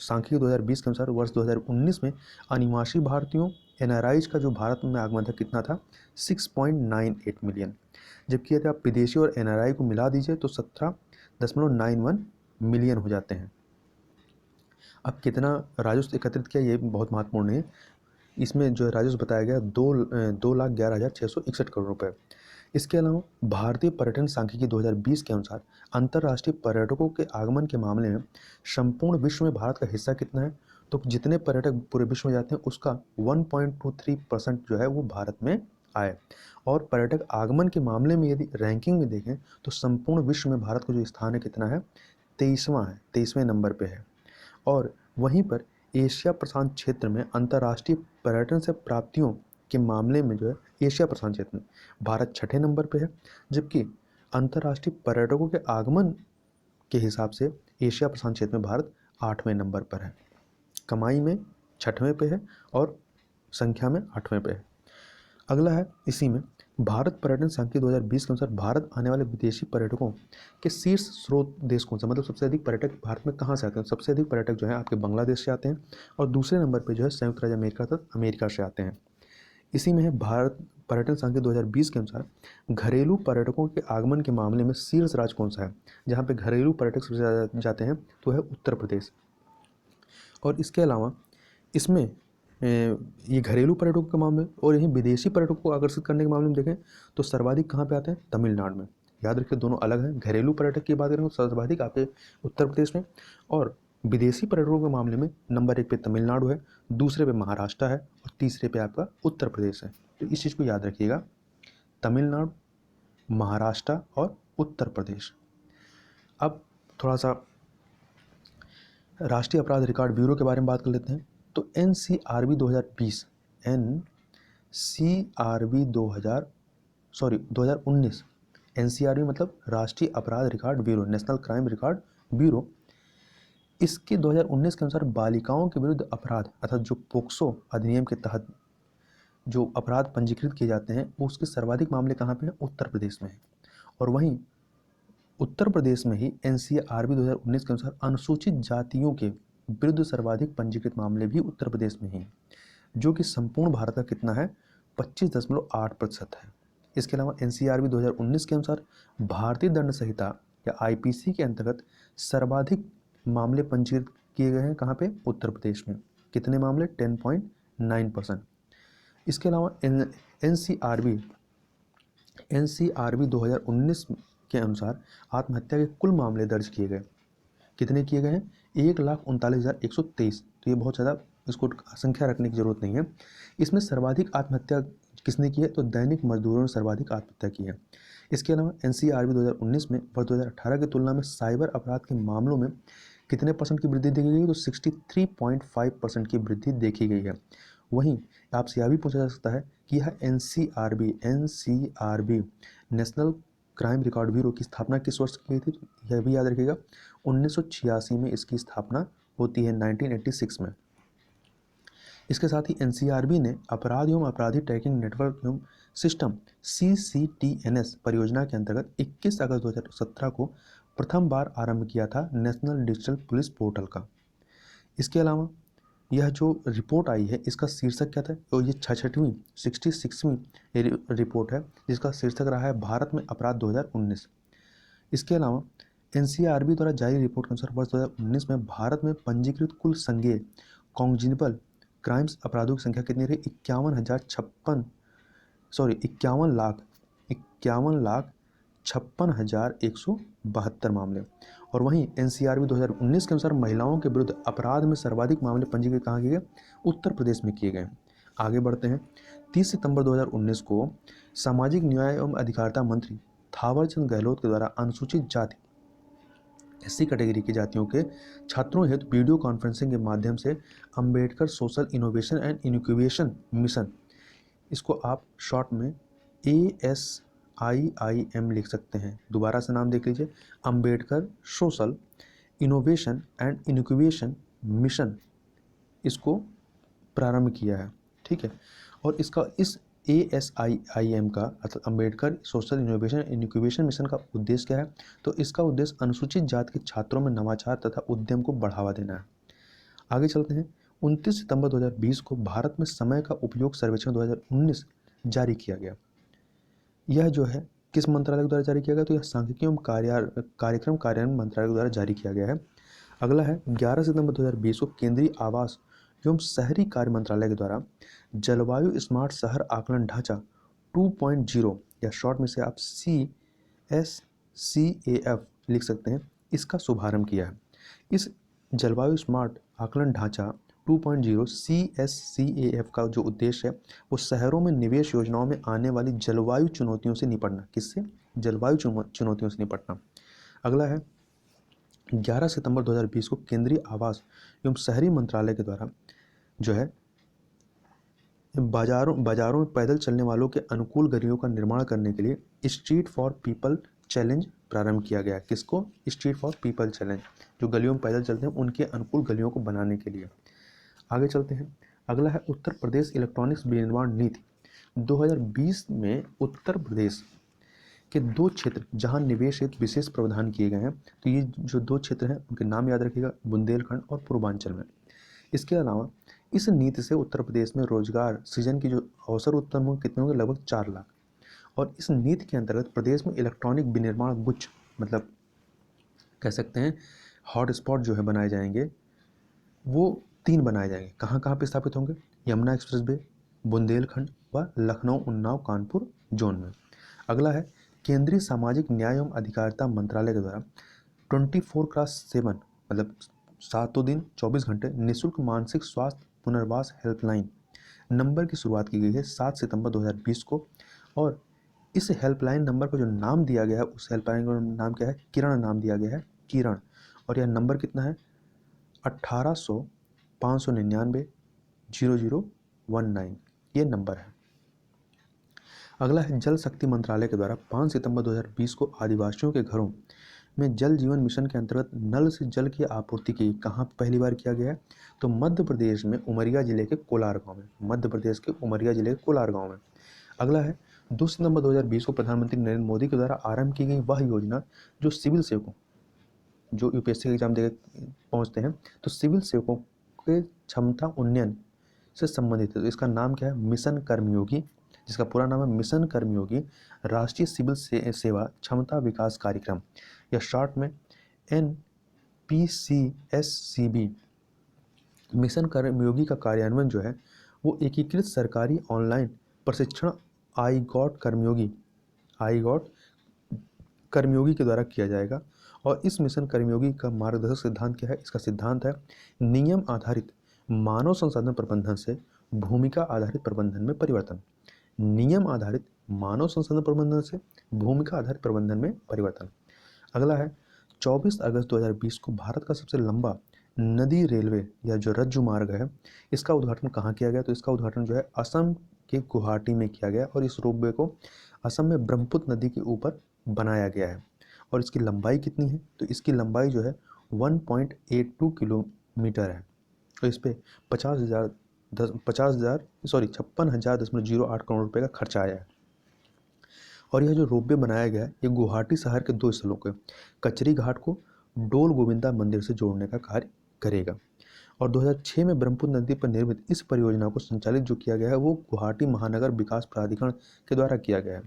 सांख्यिकी 2020 के अनुसार वर्ष 2019 में अनिवासी भारतीयों NRIs का जो भारत में आगमन था कितना था? 6.98 मिलियन। जबकि यदि आप विदेशी और NRI को मिला दीजिए तो 17.91 मिलियन हो जाते हैं। अब कितना राजस्व एकत्रित किया ये बहुत महत्वपूर्ण है। इसमें जो राजस्व बताया गया 2,11,661 करोड़ रुपए। इसके अलावा भारतीय पर्यटन सांख्यिकी 2020 के अनुसार अंतर्राष्ट्रीय पर्यटकों के आगमन के मामले में संपूर्ण विश्व में भारत का हिस्सा कितना है? तो जितने पर्यटक पूरे विश्व में जाते हैं उसका 1.23% जो है वो भारत में आए। और पर्यटक आगमन के मामले में यदि रैंकिंग में देखें तो संपूर्ण विश्व में भारत का जो स्थान है कितना है? 23वां है, 23वें नंबर पे है। और वहीं पर एशिया प्रशांत क्षेत्र में अंतर्राष्ट्रीय पर्यटन से प्राप्तियों के मामले में जो है एशिया प्रशांत क्षेत्र में भारत 6ठे नंबर पे है, जबकि अंतर्राष्ट्रीय पर्यटकों के आगमन के हिसाब से एशिया प्रशांत क्षेत्र में भारत 8वें नंबर पर है। कमाई में 6वें पे है और संख्या में 8वें पे है। अगला है इसी में भारत पर्यटन सांख्यिकी 2020 के अनुसार भारत आने वाले विदेशी पर्यटकों के शीर्ष स्रोत देश कौन सा? मतलब सबसे अधिक पर्यटक भारत में कहाँ से आते हैं? सबसे अधिक पर्यटक जो है आपके बांग्लादेश से आते हैं और दूसरे नंबर पे जो है संयुक्त राज्य अमेरिका तथा अमेरिका से आते हैं। इसी में है भारत पर्यटन सांख्यिकी 2020 के अनुसार घरेलू पर्यटकों के आगमन के मामले में शीर्ष राज्य कौन सा है? जहाँ पे घरेलू पर्यटक सबसे ज़्यादा जाते हैं तो है उत्तर प्रदेश। और इसके अलावा इसमें ये घरेलू पर्यटकों के मामले और यही विदेशी पर्यटकों को आकर्षित करने के मामले में देखें तो सर्वाधिक कहाँ पे आते हैं? तमिलनाडु में। याद रखिए दोनों अलग हैं। घरेलू पर्यटक की बात करें तो सर्वाधिक आपके उत्तर प्रदेश में और विदेशी पर्यटकों के मामले में नंबर 1 पे तमिलनाडु है, दूसरे पे महाराष्ट्र है और तीसरे पे आपका उत्तर प्रदेश है। तो इस चीज़ को याद रखिएगा, तमिलनाडु, महाराष्ट्र और उत्तर प्रदेश। अब थोड़ा सा राष्ट्रीय अपराध रिकॉर्ड ब्यूरो के बारे में बात कर लेते हैं। तो NCRB 2020 NCRB 2019 NCRB मतलब राष्ट्रीय अपराध record bureau, national crime record bureau, इसके 2019 के अनुसार बालिकाओं के विरुद्ध अपराध अर्थात जो पोक्सो अधिनियम के तहत जो अपराध पंजीकृत किए जाते हैं उसके सर्वाधिक मामले कहाँ पे हैं? उत्तर प्रदेश में है। और वहीं उत्तर प्रदेश में ही NCRB 2019 के अनुसार अनुसूचित जातियों के विरुद्ध सर्वाधिक पंजीकृत मामले भी उत्तर प्रदेश में ही, जो कि संपूर्ण भारत का कितना है? 25.8% है। इसके अलावा NCRB 2019 के अनुसार भारतीय दंड संहिता या IPC के अंतर्गत सर्वाधिक मामले पंजीकृत किए गए हैं कहाँ पे? उत्तर प्रदेश में। कितने मामले? 10.9%। इसके अलावा NCRB 2019 के अनुसार आत्महत्या के कुल मामले दर्ज किए गए, कितने किए गए हैं? 1,39,123। तो ये बहुत ज़्यादा इसको संख्या रखने की जरूरत नहीं है। इसमें सर्वाधिक आत्महत्या किसने की है? तो दैनिक मजदूरों ने सर्वाधिक आत्महत्या की है। इसके अलावा NCRB 2019 में वर्ष 2018 की तुलना में साइबर अपराध के मामलों में कितने परसेंट की वृद्धि देखी गई? तो 63.5% की वृद्धि देखी गई है। वहीं आपसे यह भी पूछा जा सकता है कि यह NCRB national crime record bureau की स्थापना किस वर्ष की गई थी? यह भी याद रखिएगा, 1986 में इसकी स्थापना होती है, 1986 में। इसके साथ ही NCRB ने अपराध एवं अपराधी ट्रैकिंग नेटवर्क एवं सिस्टम CCTNS परियोजना के अंतर्गत 21 अगस्त 2017 को प्रथम बार आरंभ किया था नेशनल डिजिटल पुलिस पोर्टल का। इसके अलावा यह जो रिपोर्ट आई है इसका शीर्षक क्या था? तो ये 66वीं रिपोर्ट है जिसका शीर्षक रहा है भारत में अपराध 2019। इसके अलावा NCRB द्वारा जारी रिपोर्ट के अनुसार वर्ष 2019 में भारत में पंजीकृत कुल संज्ञेय कॉन्जिबल क्राइम्स अपराधों की संख्या कितनी रही? 51,56,172 मामले। और वहीं NCRB 2019 के अनुसार महिलाओं के विरुद्ध अपराध में सर्वाधिक मामले पंजीकृत कहाँ किए गए? उत्तर प्रदेश में किए गए। आगे बढ़ते हैं। 30 सितंबर 2019 को सामाजिक न्याय एवं अधिकारिता मंत्री थावरचंद गहलोत के द्वारा अनुसूचित जाति SC कैटेगरी की जातियों के छात्रों हेतु वीडियो कॉन्फ्रेंसिंग के माध्यम से Ambedkar social innovation and incubation mission, इसको आप शॉर्ट में ASIIM लिख सकते हैं। दोबारा से नाम देख लीजिए, Ambedkar social innovation and incubation mission, इसको प्रारंभ किया है। ठीक है, और इसका इस ASIIM का अर्थात Ambedkar social innovation incubation mission का उद्देश्य क्या है? तो इसका उद्देश्य अनुसूचित जाति के छात्रों में नवाचार तथा उद्यम को बढ़ावा देना है। आगे चलते हैं। 29 सितंबर 2020 को भारत में समय का उपयोग सर्वेक्षण 2019 जारी किया गया। यह जो है किस मंत्रालय द्वारा जारी किया गया? तो यह सांख्यिकी एवं कार्यक्रम कार्यान्वयन मंत्रालय द्वारा जारी किया गया है। अगला है 11 सितंबर 2020 को केंद्रीय आवास एवं शहरी कार्य मंत्रालय के द्वारा जलवायु स्मार्ट शहर आकलन ढांचा 2.0 या शॉर्ट में से आप CSCAF लिख सकते हैं, इसका शुभारंभ किया है। इस जलवायु स्मार्ट आकलन ढांचा 2.0 CSCAF का जो उद्देश्य है वो शहरों में निवेश योजनाओं में आने वाली जलवायु चुनौतियों से निपटना। किससे? जलवायु चुनौतियों से निपटना। अगला है 11 सितंबर 2020 को केंद्रीय आवास एवं शहरी मंत्रालय के द्वारा जो है बाजारों में पैदल चलने वालों के अनुकूल गलियों का निर्माण करने के लिए स्ट्रीट फॉर पीपल चैलेंज प्रारंभ किया गया। किसको? स्ट्रीट फॉर पीपल चैलेंज, जो गलियों में पैदल चलते हैं उनके अनुकूल गलियों को बनाने के लिए। आगे चलते हैं। अगला है उत्तर प्रदेश इलेक्ट्रॉनिक्स विनिर्माण नीति 2020 में उत्तर प्रदेश के 2 क्षेत्र जहां निवेश हेतु विशेष प्रावधान किए गए हैं। तो ये जो 2 क्षेत्र हैं उनके नाम याद रखिएगा, बुंदेलखंड और पूर्वांचल में। इसके अलावा इस नीति से उत्तर प्रदेश में रोजगार सृजन की जो अवसर उत्पन्न हुए कितने होंगे? लगभग 4 लाख। और इस नीति के अंतर्गत प्रदेश में इलेक्ट्रॉनिक विनिर्माण गुच्छ मतलब कह सकते हैं हॉटस्पॉट जो है बनाए जाएंगे, वो 3 बनाए जाएंगे। कहाँ कहाँ पे स्थापित होंगे? यमुना एक्सप्रेस वे, बुंदेलखंड व लखनऊ उन्नाव कानपुर जोन में। अगला है केंद्रीय सामाजिक न्याय एवं अधिकारिता मंत्रालय के द्वारा 24/7 मतलब सातों दिन 24 घंटे निःशुल्क मानसिक स्वास्थ्य पुनर्वास हेल्पलाइन नंबर की शुरुआत की गई है 7 सितंबर 2020 को। और इस हेल्पलाइन नंबर को जो नाम दिया गया है, उस हेल्पलाइन का नाम क्या है? किरण नाम दिया गया है, किरण। और यह नंबर कितना है? 1800 599 0019 ये नंबर है। अगला है जल शक्ति मंत्रालय के द्वारा 5 सितंबर 2020 को आदिवासियों के घरों में जल जीवन मिशन के अंतर्गत नल से जल की आपूर्ति की कहाँ पहली बार किया गया है? तो मध्य प्रदेश में उमरिया जिले के कोलार गांव में, मध्य प्रदेश के उमरिया जिले के कोलार गांव में। अगला है 2 सितंबर 2020 को प्रधानमंत्री नरेंद्र मोदी के द्वारा आरंभ की गई वह योजना जो सिविल सेवकों, जो यूपीएससी एग्जाम दे पहुँचते हैं, तो सिविल सेवकों के क्षमता उन्नयन से संबंधित है। तो इसका नाम क्या है? मिशन कर्मयोगी, जिसका पूरा नाम है मिशन कर्मयोगी राष्ट्रीय सिविल सेवा क्षमता विकास कार्यक्रम, या शॉर्ट में NPCSCB। मिशन कर्मयोगी का कार्यान्वयन जो है वो एकीकृत सरकारी ऑनलाइन प्रशिक्षण आई गॉट कर्मयोगी के द्वारा किया जाएगा। और इस मिशन कर्मयोगी का मार्गदर्शक सिद्धांत क्या है? इसका सिद्धांत है नियम आधारित मानव संसाधन प्रबंधन से भूमिका आधारित प्रबंधन में परिवर्तन। नियम आधारित मानव संसाधन प्रबंधन से भूमिका आधारित प्रबंधन में परिवर्तन। अगला है 24 अगस्त 2020 को भारत का सबसे लंबा नदी रेलवे या जो रज्जु मार्ग है, इसका उद्घाटन कहाँ किया गया? तो इसका उद्घाटन जो है असम के गुवाहाटी में किया गया। और इस रोपवे को असम में ब्रह्मपुत्र नदी के ऊपर बनाया गया है। और इसकी लंबाई कितनी है? तो इसकी लंबाई जो है 1.82 किलोमीटर है। तो इस पर 56,008 करोड़ रुपए का खर्चा आया है। और यह जो रोपवे बनाया गया है ये गुवाहाटी शहर के 2 स्थलों के कचरी घाट को डोल गोविंदा मंदिर से जोड़ने का कार्य करेगा। और 2006 में ब्रह्मपुत्र नदी पर निर्मित इस परियोजना को संचालित जो किया गया है वो गुवाहाटी महानगर विकास प्राधिकरण के द्वारा किया गया है।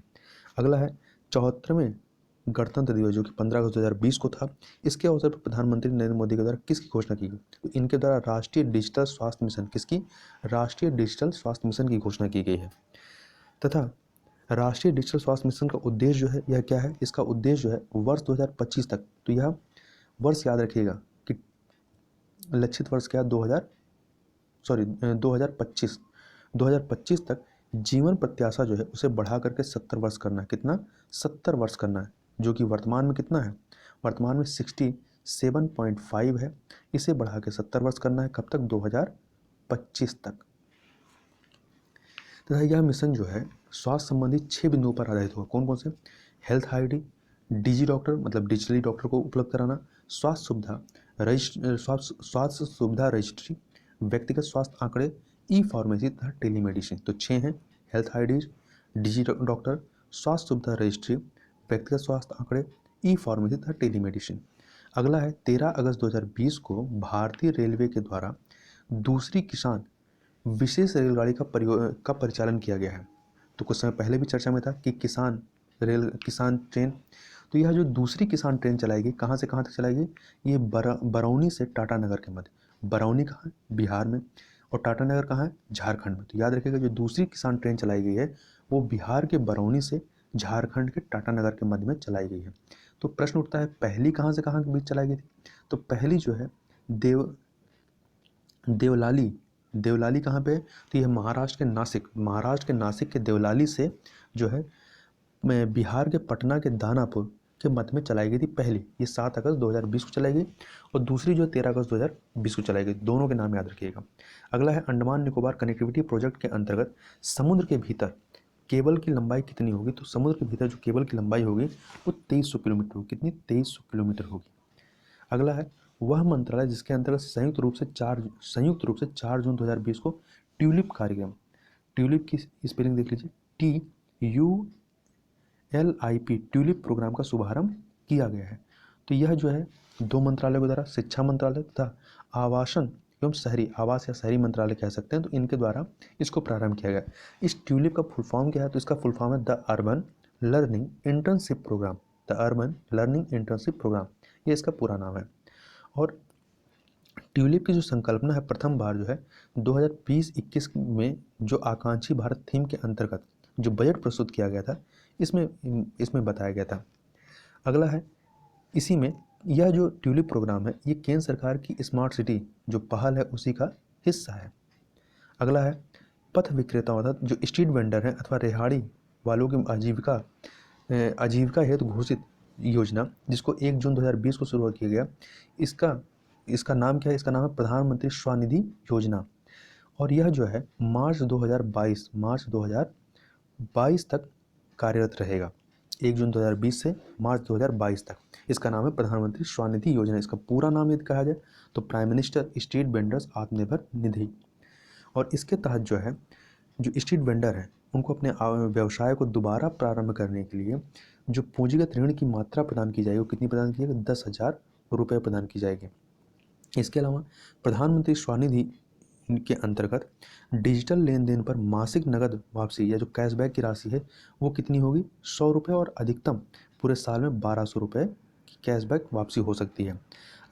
अगला है 74वें गणतंत्र दिवस जो कि 15 अगस्त 2020 को था। इसके अवसर पर प्रधानमंत्री नरेंद्र मोदी के द्वारा किसकी घोषणा की गई? तो इनके द्वारा राष्ट्रीय डिजिटल स्वास्थ्य मिशन, किसकी? राष्ट्रीय डिजिटल स्वास्थ्य मिशन की घोषणा की गई है। तथा राष्ट्रीय डिजिटल स्वास्थ्य मिशन का उद्देश्य जो है यह क्या है? इसका उद्देश्य जो है वर्ष 2025 तक, तो यह वर्ष याद रखिएगा कि लक्षित वर्ष क्या? 2025 तक जीवन प्रत्याशा जो है उसे बढ़ा करके 70 वर्ष करना है। कितना? 70 वर्ष करना है, जो कि वर्तमान में कितना है? वर्तमान में 67.5 है। इसे बढ़ा के 70 वर्ष करना है। कब तक? 2025 तक। तथा यह मिशन जो है स्वास्थ्य संबंधी 6 बिंदुओं पर आधारित होगा। कौन कौन से? हेल्थ आईडी, डिजी डॉक्टर मतलब डिजिटली डॉक्टर को उपलब्ध कराना, स्वास्थ्य सुविधा रजिस्ट्री, व्यक्तिगत स्वास्थ्य आंकड़े, ई फार्मेसी तथा टेलीमेडिसिन। तो 6 हैं: हेल्थ आईडी, डिजी डॉक्टर, स्वास्थ्य सुविधा रजिस्ट्री, व्यक्तिगत स्वास्थ्य आंकड़े, ई फार्मेसी तथा टेलीमेडिसिन। अगला है 13 अगस्त 2020 को भारतीय रेलवे के द्वारा दूसरी किसान विशेष रेलगाड़ी का परिचालन किया गया है। तो कुछ समय पहले भी चर्चा में था कि किसान ट्रेन। तो यह जो दूसरी किसान ट्रेन चलाएगी कहाँ से कहाँ तक चलाएगी? ये बरौनी से टाटा नगर के मध्य। बरौनी कहाँ है? बिहार में। और टाटा नगर कहाँ है? झारखंड में। तो याद रखिएगा जो दूसरी किसान ट्रेन चलाई गई है वो बिहार के बरौनी से झारखंड के टाटा नगर के मध्य में चलाई गई है। तो प्रश्न उठता है पहली कहाँ से कहाँ के बीच चलाई गई थी? तो पहली जो है देवलाली कहाँ पे है? तो यह महाराष्ट्र के नासिक के देवलाली से जो है बिहार के पटना के दानापुर के मध्य में चलाई गई थी पहली। ये 7 अगस्त 2020 को चलाई गई। और दूसरी जो 13 अगस्त 2020 को चलाई गई। दोनों के नाम याद रखिएगा। अगला है अंडमान निकोबार कनेक्टिविटी प्रोजेक्ट के अंतर्गत समुद्र के भीतर केबल की लंबाई कितनी होगी? तो समुद्र के भीतर जो केबल की लंबाई होगी वो 2300 किलोमीटर होगी। कितनी? 2300 किलोमीटर होगी। अगला है वह मंत्रालय जिसके अंतर्गत संयुक्त रूप से 4 जून 2020 को ट्यूलिप कार्यक्रम, ट्यूलिप की स्पेलिंग देख लीजिए, TULIP, ट्यूलिप प्रोग्राम का शुभारंभ किया गया है। तो यह जो है 2 मंत्रालयों के द्वारा, शिक्षा मंत्रालय तथा आवासन एवं शहरी आवास या शहरी मंत्रालय कह सकते हैं, तो इनके द्वारा इसको प्रारंभ किया गया। इस ट्यूलिप का फुल फॉर्म क्या है? तो इसका फुल फॉर्म है the urban learning internship programme. The urban learning internship programme, ये इसका पूरा नाम है। और ट्यूलिप की जो संकल्पना है प्रथम बार जो है 2020-21 में जो आकांक्षी भारत थीम के अंतर्गत जो बजट प्रस्तुत किया गया था इसमें बताया गया था। अगला है इसी में यह जो ट्यूलिप प्रोग्राम है ये केंद्र सरकार की स्मार्ट सिटी जो पहल है उसी का हिस्सा है। अगला है पथ विक्रेताओं अर्थात जो स्ट्रीट वेंडर हैं अथवा रेहाड़ी वालों की आजीविका हेतु घोषित योजना जिसको 1 जून 2020 को शुरू किया गया। इसका इसका नाम क्या है? इसका नाम है प्रधानमंत्री स्वनिधि योजना और यह जो है मार्च 2022 तक कार्यरत रहेगा। 1 जून 2020 से मार्च 2022 तक। इसका नाम है प्रधानमंत्री स्वनिधि योजना। इसका पूरा नाम यदि कहा जाए तो prime minister street vendors Atmanirbhar Nidhi. और इसके तहत जो है जो स्ट्रीट वेंडर हैं उनको अपने व्यवसाय को दोबारा प्रारंभ करने के लिए जो पूंजीगत ऋण की मात्रा प्रदान की जाएगी वो कितनी प्रदान की जाएगी? 10,000 रुपये प्रदान की जाएगी। इसके अलावा प्रधानमंत्री स्वनिधि के अंतर्गत डिजिटल लेन देन पर मासिक नगद वापसी या जो कैशबैक की राशि है वो कितनी होगी? 100 रुपये और अधिकतम पूरे साल में 1200 रुपये की कैशबैक वापसी हो सकती है।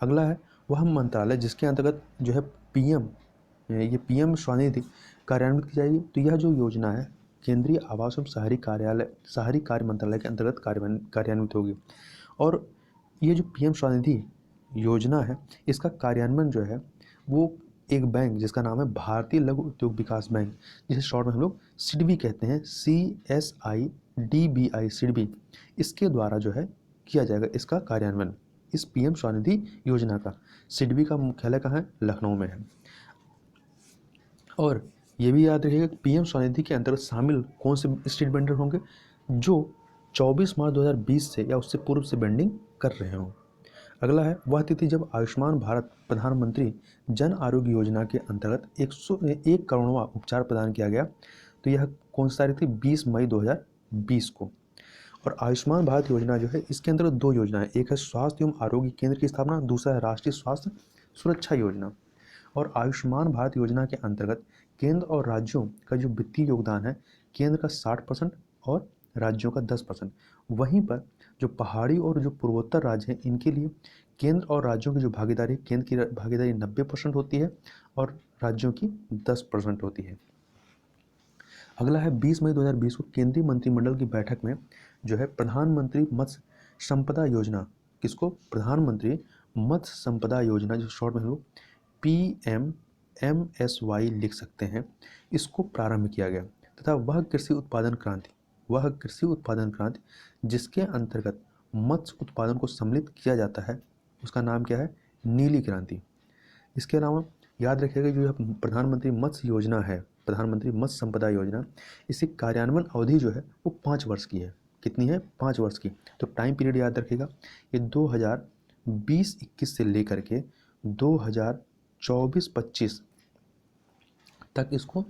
अगला है वह मंत्रालय जिसके अंतर्गत जो है पीएम स्वनिधि कार्यान्वित की जाएगी। तो यह जो योजना है केंद्रीय आवास एवं शहरी कार्य मंत्रालय के अंतर्गत कार्यान्वित होगी। और ये जो पीएम स्वनिधि योजना है इसका कार्यान्वयन जो है वो एक बैंक जिसका नाम है भारतीय लघु उद्योग विकास बैंक, जिसे शॉर्ट में हम लोग सिडबी कहते हैं, CSIDBI सिडबी, इसके द्वारा जो है किया जाएगा इसका कार्यान्वयन। इस पीएम स्वनिधि योजना का सिडबी का मुख्यालय कहाँ है? लखनऊ में है। और ये भी याद रखिएगा कि पीएम स्वनिधि के अंतर्गत शामिल कौन से स्ट्रीट वेंडर होंगे? जो 24 मार्च 2020 से या उससे पूर्व से वेंडिंग कर रहे हों। अगला है वह तिथि जब आयुष्मान भारत प्रधानमंत्री जन आरोग्य योजना के अंतर्गत 101 करोड़वां उपचार प्रदान किया गया। तो यह कौन सी तारीख थी? 20 मई 2020 को। और आयुष्मान भारत योजना जो है इसके अंतर्गत दो योजना है, एक है स्वास्थ्य एवं आरोग्य केंद्र की स्थापना, दूसरा है राष्ट्रीय स्वास्थ्य सुरक्षा योजना। और आयुष्मान भारत योजना के अंतर्गत केंद्र और राज्यों का जो वित्तीय योगदान है केंद्र का 60% और राज्यों का 10%। वहीं पर जो पहाड़ी और जो पूर्वोत्तर राज्य हैं इनके लिए केंद्र और राज्यों की जो भागीदारी, केंद्र की भागीदारी 90% होती है और राज्यों की 10% होती है। अगला है 20 मई 2020 को केंद्रीय मंत्रिमंडल की बैठक में जो है प्रधानमंत्री मत्स्य संपदा योजना, किसको? प्रधानमंत्री मत्स्य संपदा योजना, जो शॉर्ट में हम लोग PMMSY लिख सकते हैं, इसको प्रारंभ किया गया। तथा वह कृषि उत्पादन क्रांति जिसके अंतर्गत मत्स्य उत्पादन को सम्मिलित किया जाता है उसका नाम क्या है? नीली क्रांति। इसके अलावा याद रखिएगा जो प्रधानमंत्री मत्स्य योजना है, प्रधानमंत्री मत्स्य संपदा योजना, इसकी कार्यान्वयन अवधि जो है वो 5 वर्ष की है। कितनी है? 5 वर्ष की। तो टाइम पीरियड याद रखिएगा, ये 2020-21 से लेकर के 2024-25 तक इसको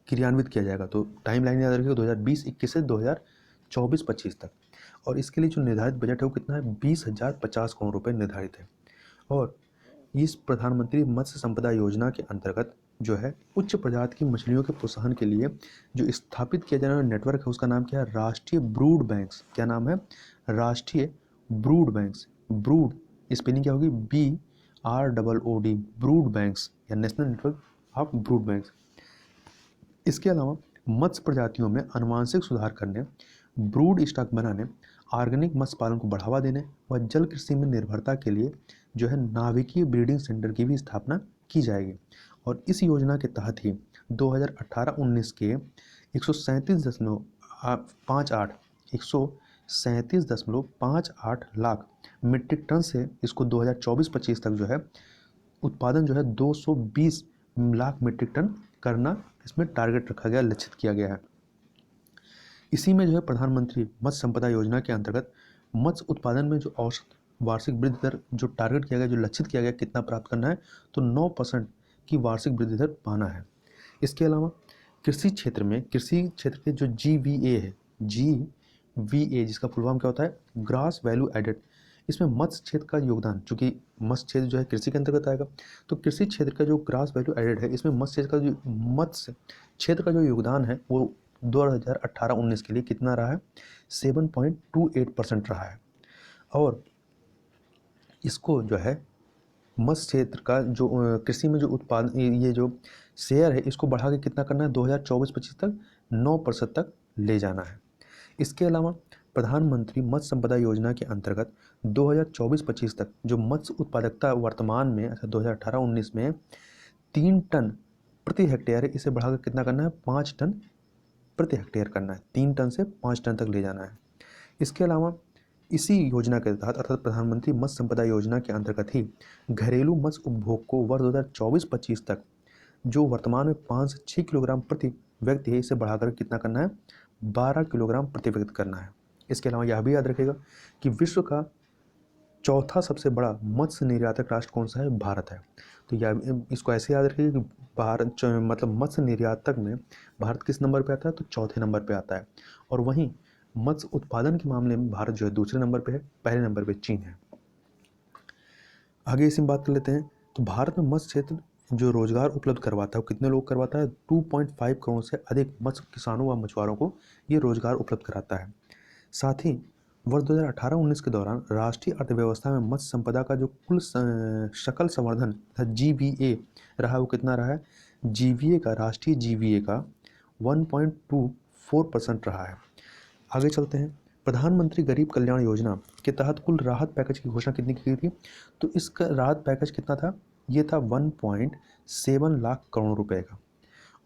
क्रियान्वित किया जाएगा। तो टाइम लाइन याद रखिएगा 2020-21 से 2024-25 तक। और इसके लिए जो निर्धारित बजट है वो कितना है? 20,050 करोड़ रुपये निर्धारित है। और इस प्रधानमंत्री मत्स्य संपदा योजना के अंतर्गत जो है उच्च प्रजाति की मछलियों के प्रोत्साहन के लिए जो स्थापित किया जाने वाला नेटवर्क है उसका नाम क्या है? राष्ट्रीय ब्रूड बैंक्स। क्या नाम है? राष्ट्रीय ब्रूड बैंक्स। ब्रूड स्पेलिंग क्या होगी? BROOD, ब्रूड बैंक्स या national network of brood banks. इसके अलावा मत्स्य प्रजातियों में आनुवांशिक सुधार करने, ब्रूड स्टॉक बनाने, ऑर्गेनिक मत्स्य पालन को बढ़ावा देने व जल कृषि में निर्भरता के लिए जो है नाभिकीय ब्रीडिंग सेंटर की भी स्थापना की जाएगी। और इस योजना के तहत ही 2018-19 के 137.58 लाख मीट्रिक टन से इसको 2024-25 तक जो है उत्पादन जो है 220 लाख मीट्रिक टन करना इसमें टारगेट रखा गया, लक्षित किया गया है। इसी में जो है प्रधानमंत्री मत्स्य संपदा योजना के अंतर्गत मत्स्य उत्पादन में जो औसत वार्षिक वृद्धि दर जो टारगेट किया गया, जो लक्षित किया गया, कितना प्राप्त करना है? तो 9% की वार्षिक वृद्धि दर पाना है। इसके अलावा कृषि क्षेत्र के जो GVA है, GVA जिसका फुल फॉर्म क्या होता है? Gross value added. इसमें मत्स्य क्षेत्र का योगदान, चूँकि मत्स्य क्षेत्र जो है कृषि के अंतर्गत आएगा, तो कृषि क्षेत्र का जो ग्रास वैल्यू एडेड है इसमें मत्स्य क्षेत्र का जो योगदान है वो 2018-19 के लिए कितना रहा है? 7.28% रहा है। और इसको जो है मत्स्य क्षेत्र का जो कृषि में जो उत्पादन, ये जो शेयर है इसको बढ़ा के कितना करना है? 2024-25 तक 9% तक ले जाना है। इसके अलावा प्रधानमंत्री मत्स्य संपदा योजना के अंतर्गत 2024-25 तक जो मत्स्य उत्पादकता वर्तमान में 2018-19 में 3 टन प्रति हेक्टेयर है, इसे बढ़ाकर कितना करना है, 5 टन प्रति हेक्टेयर करना है। 3 टन से 5 टन तक ले जाना है। इसके अलावा इसी योजना के तहत अर्थात प्रधानमंत्री मत्स्य संपदा योजना के अंतर्गत ही घरेलू मत्स्य उपभोग को वर्ष 2024-25 तक जो वर्तमान में 5 से 6 किलोग्राम प्रति व्यक्ति है, इसे बढ़ाकर कितना करना है, 12 किलोग्राम प्रति व्यक्ति करना है। इसके अलावा यह भी याद रखिएगा कि विश्व का चौथा सबसे बड़ा मत्स्य निर्यातक राष्ट्र कौन सा है, भारत है। तो यह इसको ऐसे याद रखिएगा कि भारत मतलब मत्स्य निर्यातक में भारत किस नंबर पे आता है, तो चौथे नंबर पे आता है। और वहीं मत्स्य उत्पादन के मामले में भारत जो है दूसरे नंबर पे है, पहले नंबर पे चीन है। आगे इसी में बात कर लेते हैं। तो भारत में मत्स्य क्षेत्र जो रोजगार उपलब्ध करवाता है, कितने लोग करवाता है, 2.5 करोड़ से अधिक मत्स्य किसानों व मछुआरों को ये रोजगार उपलब्ध कराता है। साथ ही वर्ष 2018-19 के दौरान राष्ट्रीय अर्थव्यवस्था में मत्स्य संपदा का जो कुल सकल संवर्धन GVA रहा, वो कितना रहा है, GVA का, राष्ट्रीय GVA का 1.24% रहा है। आगे चलते हैं। प्रधानमंत्री गरीब कल्याण योजना के तहत कुल राहत पैकेज की घोषणा कितनी की गई थी, तो इसका राहत पैकेज कितना था, ये था 1.7 लाख करोड़ रुपए का।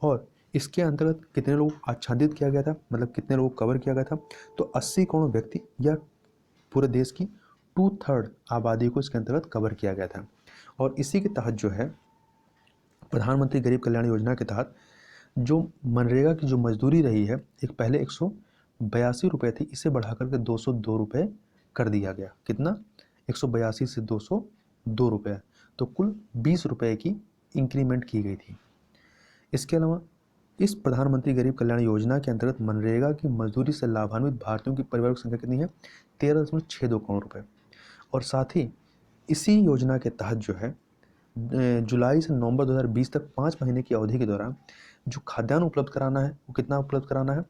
और इसके अंतर्गत कितने लोग आच्छादित किया गया था, मतलब कितने लोग कवर किया गया था, तो 80 करोड़ व्यक्ति या पूरे देश की 2/3 आबादी को इसके अंतर्गत कवर किया गया था। और इसी के तहत जो है प्रधानमंत्री गरीब कल्याण योजना के तहत जो मनरेगा की जो मजदूरी रही है, एक पहले 182 रुपये थी, इसे बढ़ाकर के 202 रुपये कर दिया गया। कितना, 182 से 202 रुपये, तो कुल 20 रुपये की इंक्रीमेंट की गई थी। इसके अलावा इस प्रधानमंत्री गरीब कल्याण योजना के अंतर्गत मनरेगा की मजदूरी से लाभान्वित भारतीयों की परिवार की संख्या कितनी है, 13.62 करोड़ रुपये। और साथ ही इसी योजना के तहत जो है जुलाई से नवंबर 2020 तक 5 महीने की अवधि के दौरान जो खाद्यान्न उपलब्ध कराना है, वो कितना उपलब्ध कराना है,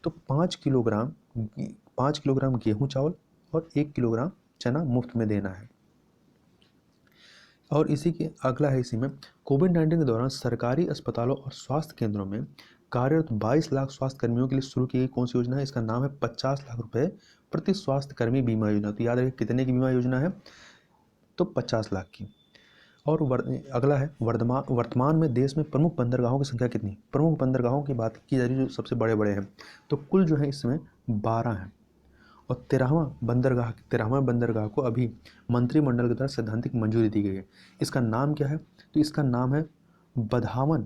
तो 5 किलोग्राम गेहूं चावल और 1 किलोग्राम चना मुफ्त में देना है। और इसी के अगला है, इसी में कोविड-19 के दौरान सरकारी अस्पतालों और स्वास्थ्य केंद्रों में कार्यरत 22 लाख स्वास्थ्य कर्मियों के लिए शुरू की गई कौन सी योजना है, इसका नाम है 50 लाख रुपए प्रति स्वास्थ्य कर्मी बीमा योजना। तो याद रखिए कितने की बीमा योजना है, तो 50 लाख की। और अगला है वर्तमान में देश में प्रमुख बंदरगाहों की संख्या कितनी, प्रमुख बंदरगाहों की बात की जा रही है जो सबसे बड़े बड़े हैं, तो कुल जो है इसमें 12 हैं। और 13वां बंदरगाह को अभी मंत्रिमंडल की तरफ सैद्धांतिक मंजूरी दी गई है। इसका नाम क्या है, तो इसका नाम है बधावन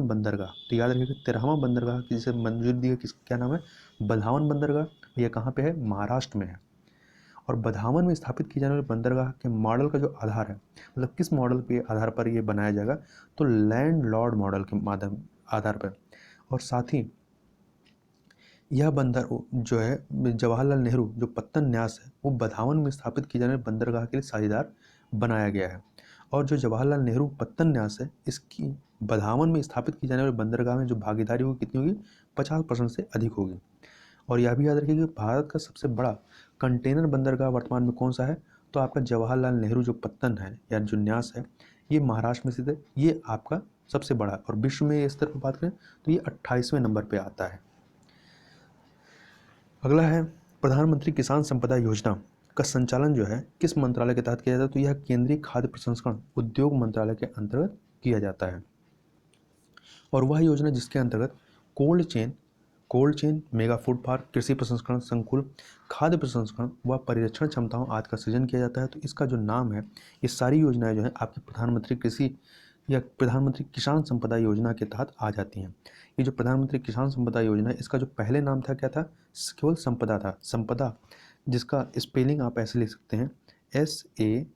बंदरगाह। तो याद रखिएगा 13वां बंदरगाह की जिसे मंजूरी दी है, किसका क्या नाम है, बधावन बंदरगाह। यह कहाँ पे है, महाराष्ट्र में है। और बधावन में स्थापित की जाने वाले बंदरगाह के मॉडल का जो आधार है, मतलब किस मॉडल के आधार पर ये बनाया जाएगा, तो लैंड लॉर्ड मॉडल के आधार पर। और साथ ही यह बंदर जो है जवाहरलाल नेहरू जो पत्तन न्यास है, वो बधावन में स्थापित की जाने वाले बंदरगाह के लिए साझेदार बनाया गया है। और जो जवाहरलाल नेहरू पत्तन न्यास है, इसकी बधावन में स्थापित की जाने वाले बंदरगाह में जो भागीदारी होगी कितनी होगी, 50% से अधिक होगी। और यह भी याद रखिए कि भारत का सबसे बड़ा कंटेनर बंदरगाह वर्तमान में कौन सा है, तो आपका जवाहरलाल नेहरू जो पत्तन है या जो न्यास है, ये महाराष्ट्र में स्थित है, ये आपका सबसे बड़ा। और विश्व में इस तरह पर बात करें तो ये 28वें नंबर पर आता है। अगला है प्रधानमंत्री किसान संपदा योजना का संचालन जो है किस मंत्रालय के तहत किया जाता है, तो यह केंद्रीय खाद्य प्रसंस्करण उद्योग मंत्रालय के अंतर्गत किया जाता है। और वह योजना जिसके अंतर्गत cold chain mega food park, कृषि प्रसंस्करण संकुल, खाद्य प्रसंस्करण व परिरक्षण क्षमताओं आदि का सृजन किया जाता है। तो इसका जो नाम है, ये सारी योजनाएं जो है आपकी प्रधानमंत्री कृषि या प्रधानमंत्री किसान संपदा योजना के तहत आ जाती हैं। ये जो प्रधानमंत्री किसान संपदा योजना है, इसका जो पहले नाम था क्या था, केवल संपदा था, संपदा, जिसका स्पेलिंग आप ऐसे लिख सकते हैं SAMPADA,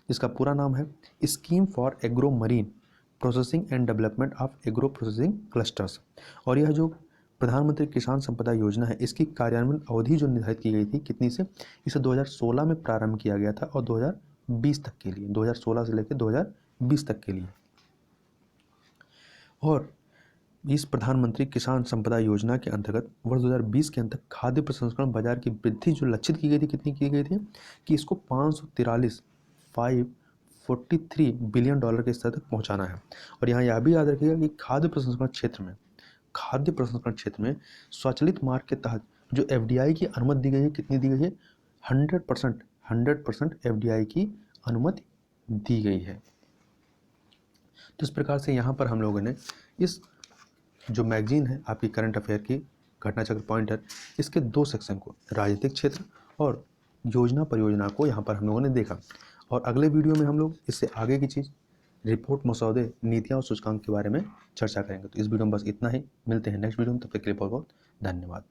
जिसका पूरा नाम है scheme for agro marine processing and development of agro processing clusters. और यह जो प्रधानमंत्री किसान संपदा योजना है, इसकी कार्यान्वयन अवधि जो निर्धारित की गई थी कितनी से, इसे 2016 में प्रारंभ किया गया था और 2020 तक के लिए, 2016 से लेकर 2020 तक के लिए। और इस प्रधानमंत्री किसान संपदा योजना के अंतर्गत वर्ष 2020 के अंत तक खाद्य प्रसंस्करण बाजार की वृद्धि जो लक्षित की गई थी, कितनी की गई थी, कि इसको 543 बिलियन डॉलर के स्तर तक पहुंचाना है। और यहाँ यह भी याद रखिएगा कि खाद्य प्रसंस्करण क्षेत्र में खाद्य प्रसंस्करण क्षेत्र में स्वचालित मार्ग के तहत जो एफडीआई की अनुमति दी गई है, कितनी दी गई है? 100% एफडीआई की अनुमति दी गई है। तो इस प्रकार से यहाँ पर हम लोगों ने इस जो मैगजीन है आपकी करंट अफेयर की घटना चक्र पॉइंटर, इसके 2 सेक्शन को, राजनीतिक क्षेत्र और योजना परियोजना को यहाँ पर हम लोगों ने देखा। और अगले वीडियो में हम लोग इससे आगे की चीज़, रिपोर्ट, मसौदे, नीतियाँ और सूचकांक के बारे में चर्चा करेंगे। तो इस वीडियो में बस इतना ही। मिलते हैं नेक्स्ट वीडियो में, तब तक के लिए बहुत बहुत धन्यवाद।